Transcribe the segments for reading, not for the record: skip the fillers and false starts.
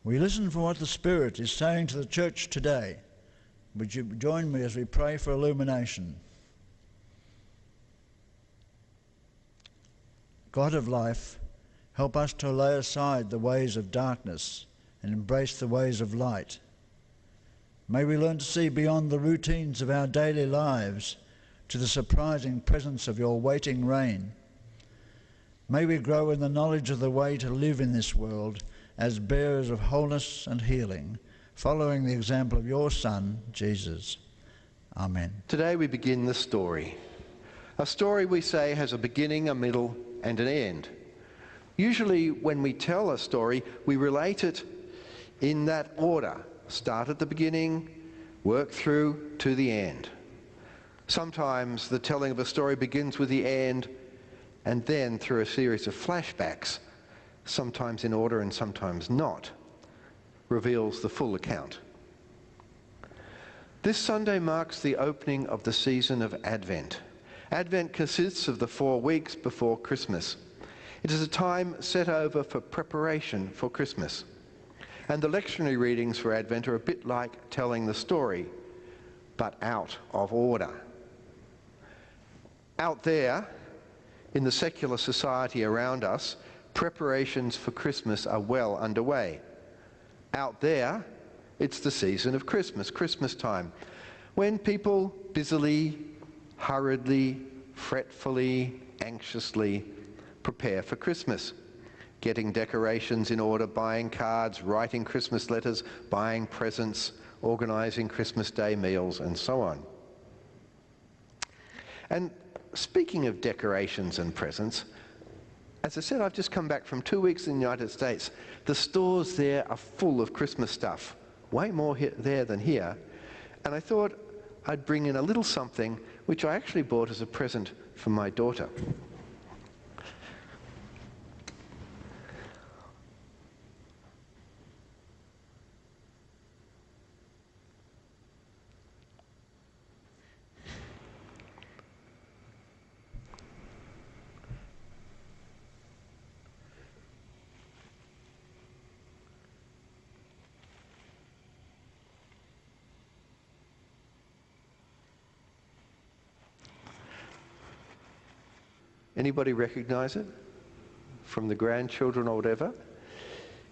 We listen for what the Spirit is saying to the church today. Would you join me as we pray for illumination? God of life, help us to lay aside the ways of darkness and embrace the ways of light. May we learn to see beyond the routines of our daily lives to the surprising presence of your waiting reign. May we grow in the knowledge of the way to live in this world as bearers of wholeness and healing, following the example of your Son, Jesus. Amen. Today we begin the story. A story, we say, has a beginning, a middle, and an end. Usually when we tell a story, we relate it in that order. Start at the beginning, work through to the end. Sometimes the telling of a story begins with the end, and then through a series of flashbacks, sometimes in order and sometimes not, reveals the full account. This Sunday marks the opening of the season of Advent. Advent consists of the 4 weeks before Christmas. It is a time set over for preparation for Christmas. And the lectionary readings for Advent are a bit like telling the story, but out of order. Out there, in the secular society around us, preparations for Christmas are well underway. Out there, it's the season of Christmas, Christmas time, when people busily, hurriedly, fretfully, anxiously prepare for Christmas, getting decorations in order, buying cards, writing Christmas letters, buying presents, organising Christmas Day meals, and so on. And speaking of decorations and presents, as I said, I've just come back from 2 weeks in the United States. The stores there are full of Christmas stuff, way more there than here. And I thought I'd bring in a little something which I actually bought as a present for my daughter. Anybody recognize it from the grandchildren or whatever?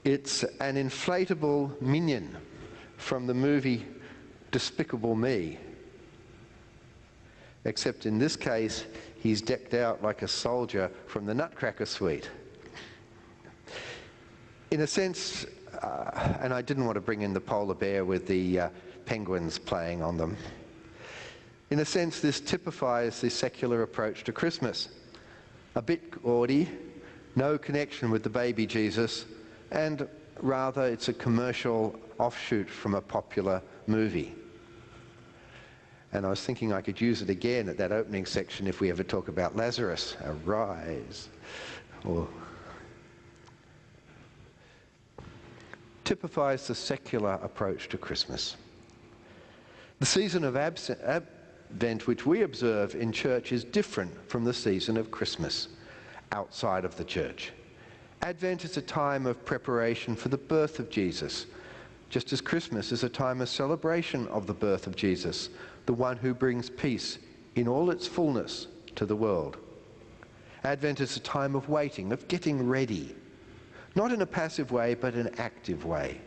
It's an inflatable minion from the movie Despicable Me. Except in this case, he's decked out like a soldier from the Nutcracker Suite. In a sense, and I didn't want to bring in the polar bear with the penguins playing on them. In a sense, this typifies the secular approach to Christmas. A bit gaudy, no connection with the baby Jesus, and rather it's a commercial offshoot from a popular movie. And I was thinking I could use it again at that opening section if we ever talk about Lazarus. Arise. Or typifies the secular approach to Christmas. The season of Advent which we observe in church is different from the season of Christmas outside of the church. Advent is a time of preparation for the birth of Jesus, just as Christmas is a time of celebration of the birth of Jesus, the one who brings peace in all its fullness to the world. Advent is a time of waiting, of getting ready, not in a passive way, but an active way.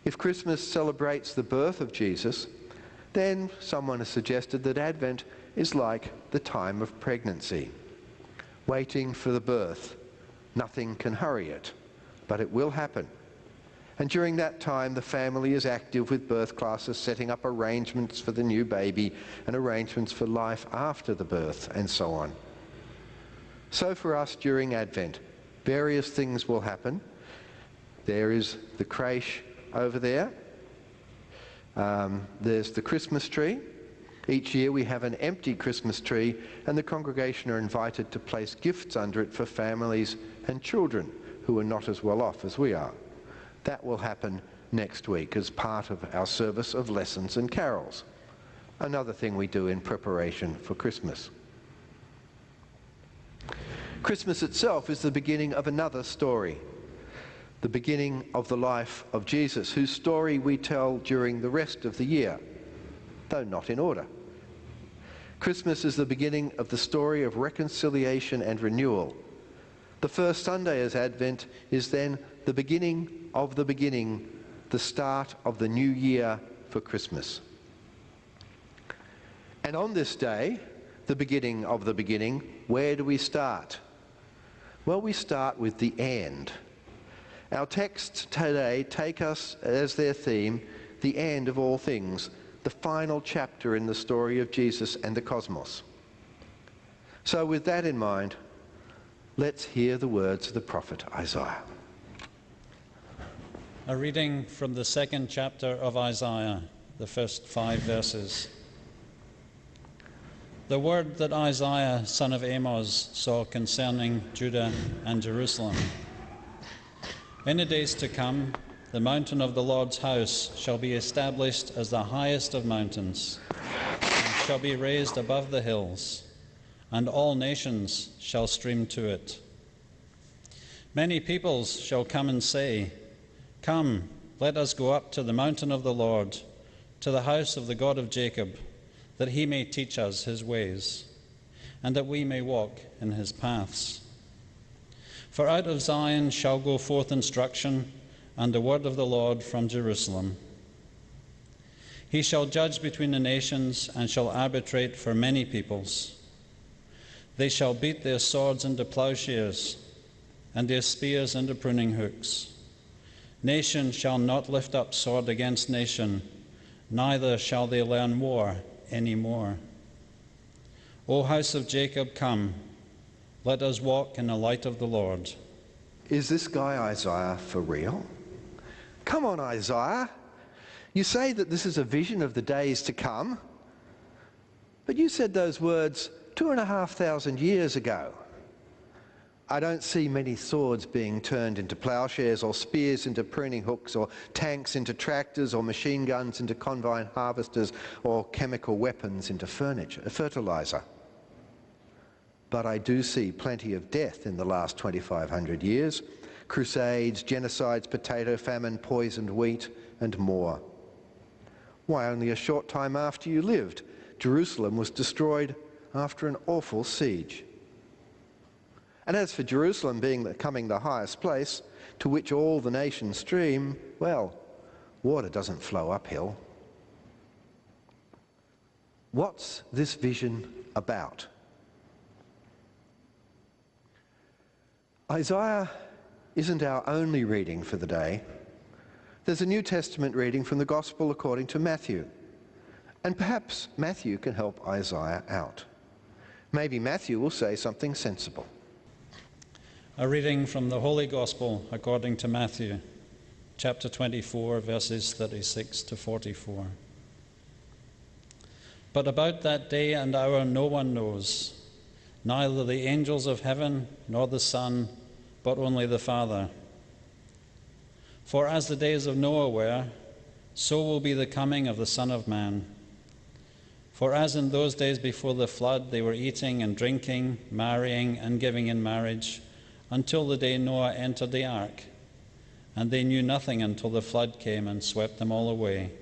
If Christmas celebrates the birth of Jesus, then someone has suggested that Advent is like the time of pregnancy, waiting for the birth. Nothing can hurry it, but it will happen. And during that time, the family is active with birth classes, setting up arrangements for the new baby and arrangements for life after the birth, and so on. So for us during Advent, various things will happen. There is the creche over there. There's the Christmas tree. Each year we have an empty Christmas tree, and the congregation are invited to place gifts under it for families and children who are not as well off as we are. That will happen next week as part of our service of lessons and carols. Another thing we do in preparation for Christmas. Christmas itself is the beginning of another story. the beginning of the life of Jesus, whose story we tell during the rest of the year, though not in order. Christmas is the beginning of the story of reconciliation and renewal. The first Sunday as Advent is then the beginning of the beginning, the start of the new year for Christmas. And on this day, the beginning of the beginning, where do we start? Well, we start with the end. Our texts today take us as their theme, the end of all things, the final chapter in the story of Jesus and the cosmos. So with that in mind, let's hear the words of the prophet Isaiah. A reading from the second chapter of Isaiah, the first 5 verses. The word that Isaiah, son of Amos, saw concerning Judah and Jerusalem. In the days to come, the mountain of the Lord's house shall be established as the highest of mountains, and shall be raised above the hills, and all nations shall stream to it. Many peoples shall come and say, Come, let us go up to the mountain of the Lord, to the house of the God of Jacob, that he may teach us his ways, and that we may walk in his paths. For out of Zion shall go forth instruction, and the word of the Lord from Jerusalem. He shall judge between the nations, and shall arbitrate for many peoples. They shall beat their swords into plowshares, and their spears into pruning hooks. Nation shall not lift up sword against nation, neither shall they learn war any more. O house of Jacob, come, let us walk in the light of the Lord. Is this guy Isaiah for real? Come on, Isaiah. You say that this is a vision of the days to come, but you said those words 2,500 years ago. I don't see many swords being turned into plowshares, or spears into pruning hooks, or tanks into tractors, or machine guns into combine harvesters, or chemical weapons into fertilizer. But I do see plenty of death in the last 2,500 years. Crusades, genocides, potato famine, poisoned wheat, and more. Why, only a short time after you lived, Jerusalem was destroyed after an awful siege. And as for Jerusalem becoming the highest place to which all the nations stream, well, water doesn't flow uphill. What's this vision about? Isaiah isn't our only reading for the day. There's a New Testament reading from the Gospel according to Matthew. And perhaps Matthew can help Isaiah out. Maybe Matthew will say something sensible. A reading from the Holy Gospel according to Matthew, chapter 24, verses 36 to 44. But about that day and hour no one knows, neither the angels of heaven nor the Son, but only the Father. For as the days of Noah were, so will be the coming of the Son of Man. For as in those days before the flood they were eating and drinking, marrying and giving in marriage, until the day Noah entered the ark, and they knew nothing until the flood came and swept them all away.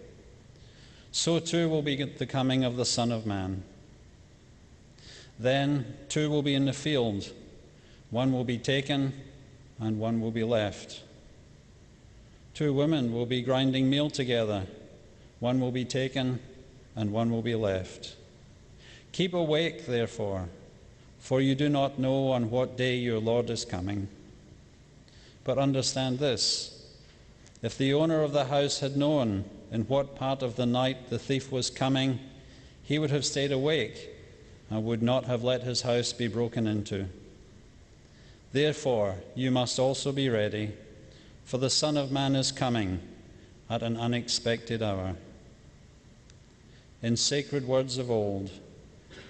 So too will be the coming of the Son of Man. Then 2 will be in the field, one will be taken and one will be left. 2 women will be grinding meal together, one will be taken and one will be left. Keep awake, therefore, for you do not know on what day your Lord is coming. But understand this, if the owner of the house had known in what part of the night the thief was coming, he would have stayed awake and would not have let his house be broken into. Therefore, you must also be ready, for the Son of Man is coming at an unexpected hour. In sacred words of old,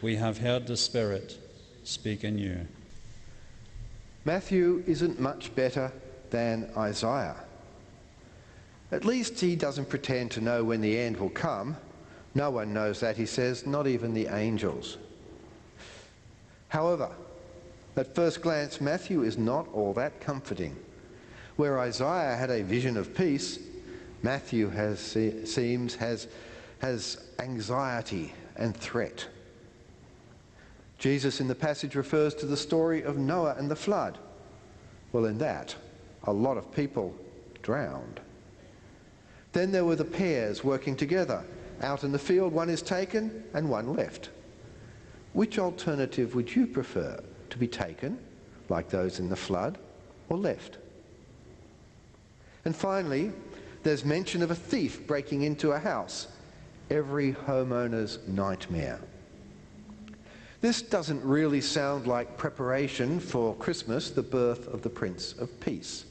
we have heard the Spirit speak anew. Matthew isn't much better than Isaiah. At least he doesn't pretend to know when the end will come. No one knows that, he says, not even the angels. However, at first glance, Matthew is not all that comforting. Where Isaiah had a vision of peace, Matthew has anxiety and threat. Jesus in the passage refers to the story of Noah and the flood. Well, in that, a lot of people drowned. Then there were the pairs working together. Out in the field, one is taken and one left. Which alternative would you prefer? To be taken, like those in the flood, or left? And finally, there's mention of a thief breaking into a house. Every homeowner's nightmare. This doesn't really sound like preparation for Christmas, the birth of the Prince of Peace.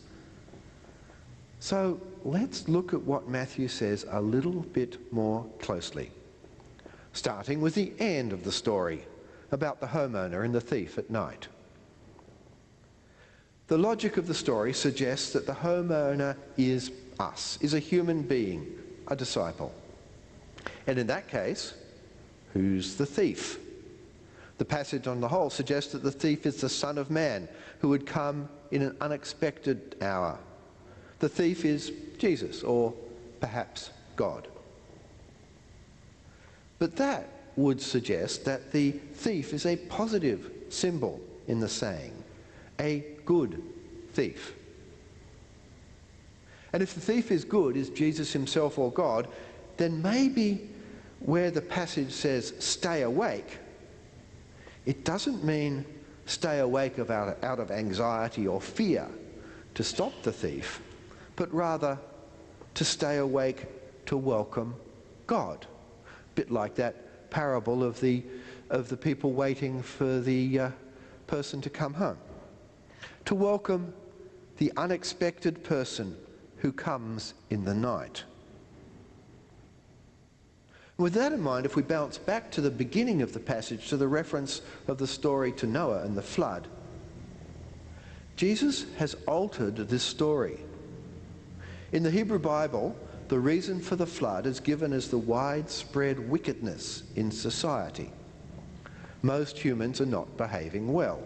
So let's look at what Matthew says a little bit more closely, starting with the end of the story about the homeowner and the thief at night. The logic of the story suggests that the homeowner is us, is a human being, a disciple. And in that case, who's the thief? The passage on the whole suggests that the thief is the Son of Man who would come in an unexpected hour. The thief is Jesus, or perhaps God. But that would suggest that the thief is a positive symbol in the saying, a good thief. And if the thief is good, is Jesus himself or God, then maybe where the passage says stay awake, it doesn't mean stay awake out of anxiety or fear to stop the thief, but rather to stay awake to welcome God. A bit like that parable of the people waiting for the person to come home. To welcome the unexpected person who comes in the night. With that in mind, if we bounce back to the beginning of the passage, to the reference of the story to Noah and the flood, Jesus has altered this story. In the Hebrew Bible, the reason for the flood is given as the widespread wickedness in society. Most humans are not behaving well.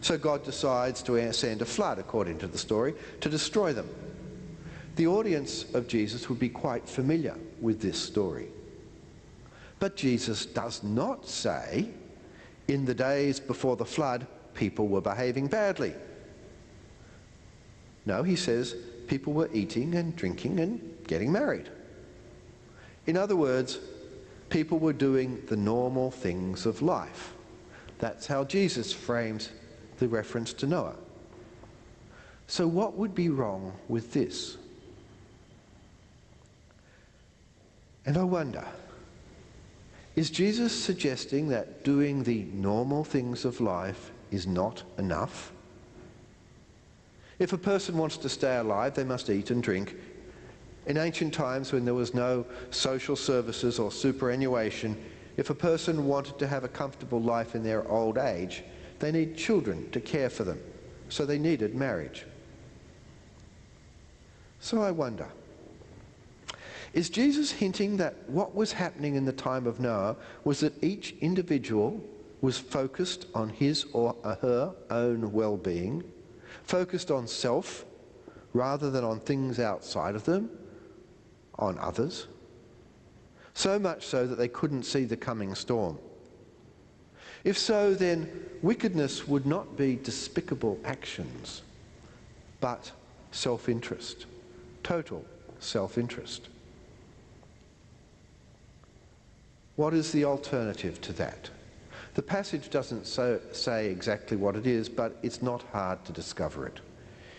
So God decides to send a flood, according to the story, to destroy them. The audience of Jesus would be quite familiar with this story. But Jesus does not say, in the days before the flood, people were behaving badly. No, he says people were eating and drinking and getting married. In other words, people were doing the normal things of life. That's how Jesus frames the reference to Noah. So what would be wrong with this? And I wonder, is Jesus suggesting that doing the normal things of life is not enough? If a person wants to stay alive, they must eat and drink. In ancient times, when there was no social services or superannuation, if a person wanted to have a comfortable life in their old age, they need children to care for them, so they needed marriage. So I wonder, is Jesus hinting that what was happening in the time of Noah was that each individual was focused on his or her own well-being, focused on self rather than on things outside of them, on others? So much so that they couldn't see the coming storm. If so, then wickedness would not be despicable actions, but self-interest, total self-interest. What is the alternative to that? The passage doesn't say exactly what it is, but it's not hard to discover it.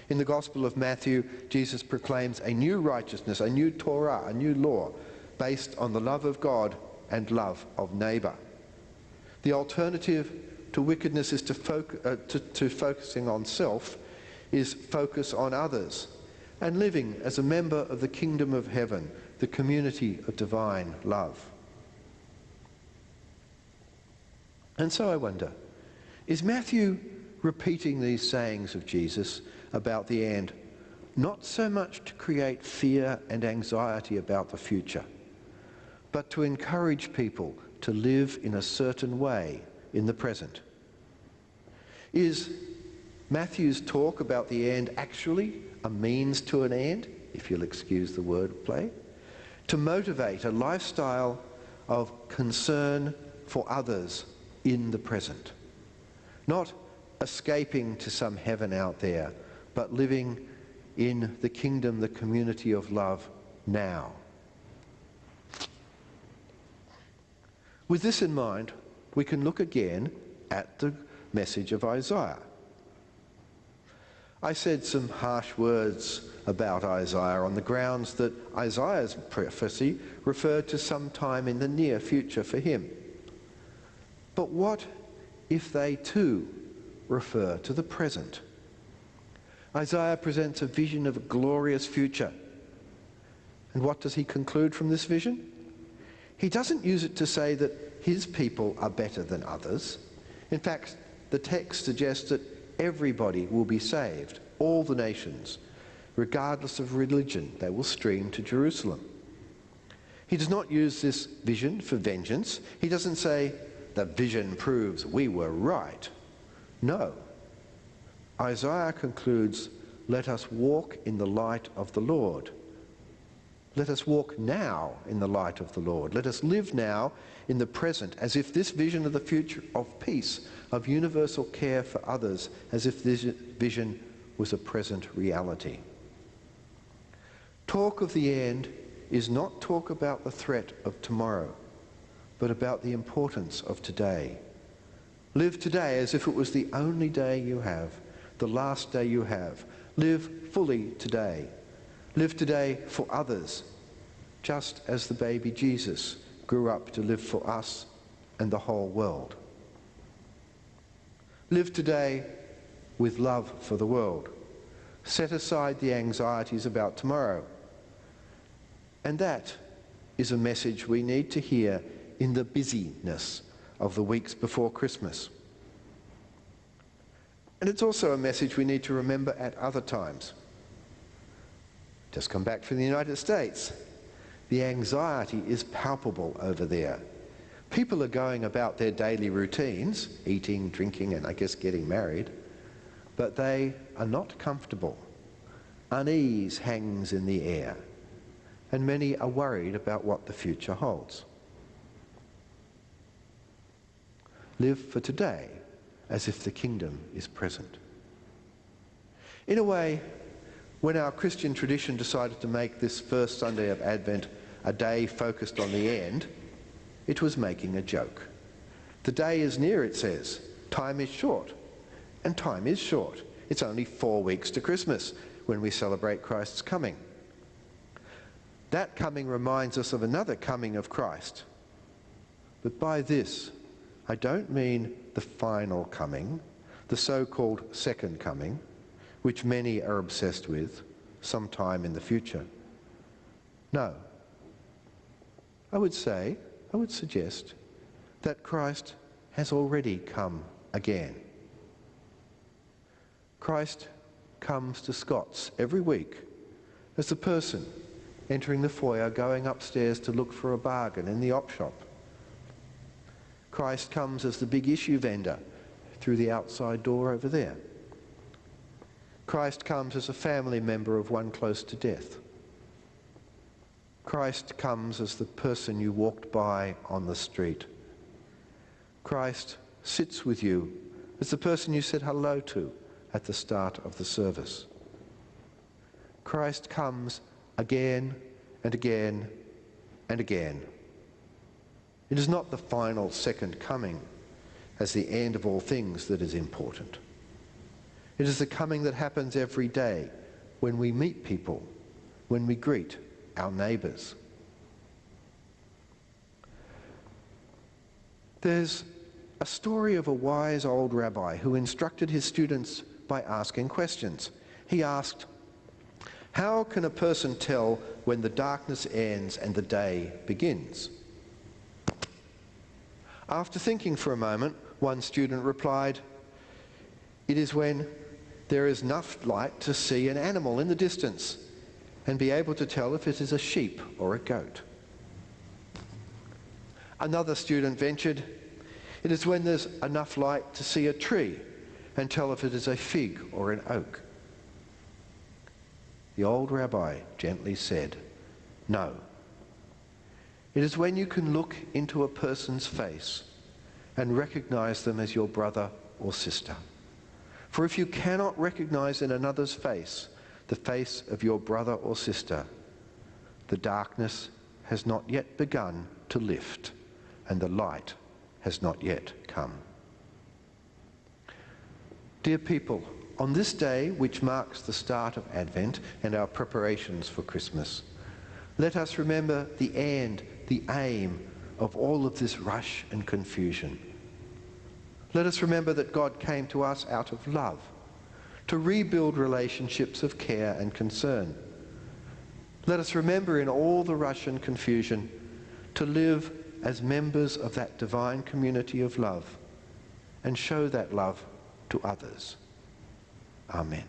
In the Gospel of Matthew, Jesus proclaims a new righteousness, a new Torah, a new law, based on the love of God and love of neighbour. The alternative to wickedness is to focusing on self, is focus on others, and living as a member of the kingdom of heaven, the community of divine love. And so I wonder, is Matthew repeating these sayings of Jesus about the end, not so much to create fear and anxiety about the future, but to encourage people to live in a certain way in the present? Is Matthew's talk about the end actually a means to an end, if you'll excuse the wordplay, to motivate a lifestyle of concern for others in the present. Not escaping to some heaven out there, but living in the kingdom, the community of love now. With this in mind, we can look again at the message of Isaiah. I said some harsh words about Isaiah on the grounds that Isaiah's prophecy referred to some time in the near future for him. But what if they too refer to the present? Isaiah presents a vision of a glorious future. And what does he conclude from this vision? He doesn't use it to say that his people are better than others. In fact, the text suggests that everybody will be saved, all the nations, regardless of religion. They will stream to Jerusalem. He does not use this vision for vengeance. He doesn't say, the vision proves we were right. No. Isaiah concludes, let us walk in the light of the Lord. Let us walk now in the light of the Lord. Let us live now in the present as if this vision of the future of peace, of universal care for others, as if this vision was a present reality. Talk of the end is not talk about the threat of tomorrow, but about the importance of today. Live today as if it was the only day you have, the last day you have. Live fully today. Live today for others, just as the baby Jesus grew up to live for us and the whole world. Live today with love for the world. Set aside the anxieties about tomorrow. And that is a message we need to hear in the busyness of the weeks before Christmas. And it's also a message we need to remember at other times. Just come back from the United States. The anxiety is palpable over there. People are going about their daily routines, eating, drinking, and I guess getting married, but they are not comfortable. Unease hangs in the air, and many are worried about what the future holds. Live for today as if the kingdom is present. In a way, when our Christian tradition decided to make this first Sunday of Advent a day focused on the end, it was making a joke. The day is near, it says. Time is short. And time is short. It's only 4 weeks to Christmas when we celebrate Christ's coming. That coming reminds us of another coming of Christ. But by this, I don't mean the final coming, the so-called second coming, which many are obsessed with sometime in the future. No. I would suggest that Christ has already come again. Christ comes to Scots every week as the person entering the foyer, going upstairs to look for a bargain in the op shop. Christ comes as the big issue vendor through the outside door over there. Christ comes as a family member of one close to death. Christ comes as the person you walked by on the street. Christ sits with you as the person you said hello to at the start of the service. Christ comes again and again and again. It is not the final second coming as the end of all things that is important. It is the coming that happens every day when we meet people, when we greet our neighbours. There's a story of a wise old rabbi who instructed his students by asking questions. He asked, "How can a person tell when the darkness ends and the day begins?" After thinking for a moment, one student replied, "It is when there is enough light to see an animal in the distance and be able to tell if it is a sheep or a goat." Another student ventured, "It is when there's enough light to see a tree and tell if it is a fig or an oak? The old rabbi gently said, no. It is when you can look into a person's face and recognize them as your brother or sister. For if you cannot recognize in another's face the face of your brother or sister, the darkness has not yet begun to lift, and the light has not yet come. Dear people, on this day, which marks the start of Advent and our preparations for Christmas, let us remember the end, the aim of all of this rush and confusion. Let us remember that God came to us out of love, to rebuild relationships of care and concern. Let us remember in all the rush and confusion to live as members of that divine community of love and show that love to others. Amen.